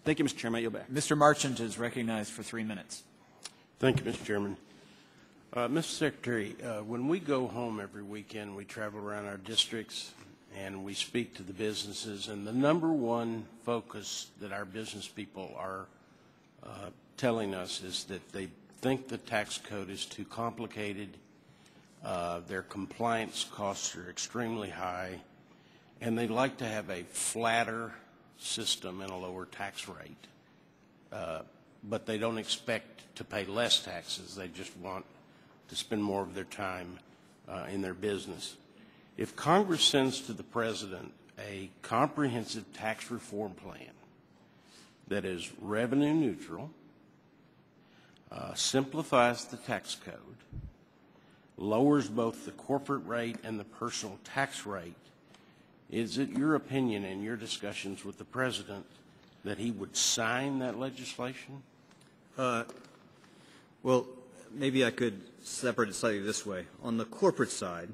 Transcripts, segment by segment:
Thank you, Mr. Chairman. I yield back. Mr. Marchant is recognized for 3 minutes. Thank you, Mr. Chairman. Mr. Secretary, when we go home every weekend, we travel around our districts and we speak to the businesses, and the number one focus that our business people are telling us is that they think the tax code is too complicated, their compliance costs are extremely high, and they'd like to have a flatter system and a lower tax rate. But they don't expect to pay less taxes. They just want to spend more of their time in their business. If Congress sends to the President a comprehensive tax reform plan that is revenue neutral, simplifies the tax code, lowers both the corporate rate and the personal tax rate, is it your opinion in your discussions with the President that he would sign that legislation? Well, maybe I could separate it slightly this way. On the corporate side,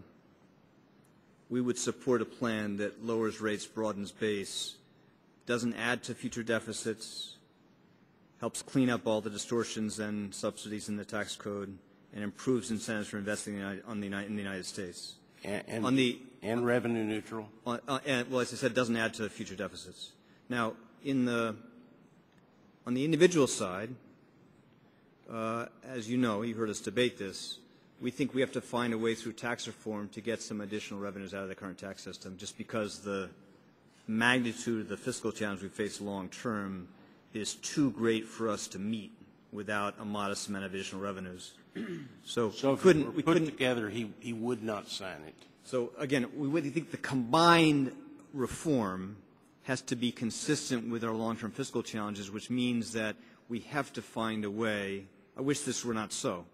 we would support a plan that lowers rates, broadens base, doesn't add to future deficits, helps clean up all the distortions and subsidies in the tax code, and improves incentives for investing in the United States. And revenue neutral? Well, as I said, it doesn't add to future deficits. Now, on the individual side, as you know, you heard us debate this, we think we have to find a way through tax reform to get some additional revenues out of the current tax system, just because the magnitude of the fiscal challenge we face long term is too great for us to meet without a modest amount of additional revenues. So if we put it together, he would not sign it. So again, we would think the combined reform has to be consistent with our long-term fiscal challenges, which means that we have to find a way. I wish this were not so.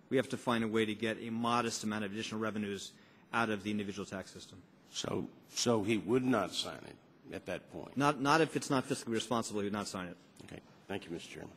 We have to find a way to get a modest amount of additional revenues out of the individual tax system. So he would not sign it at that point? Not if it's not fiscally responsible, he would not sign it. Okay. Thank you, Mr. Chairman.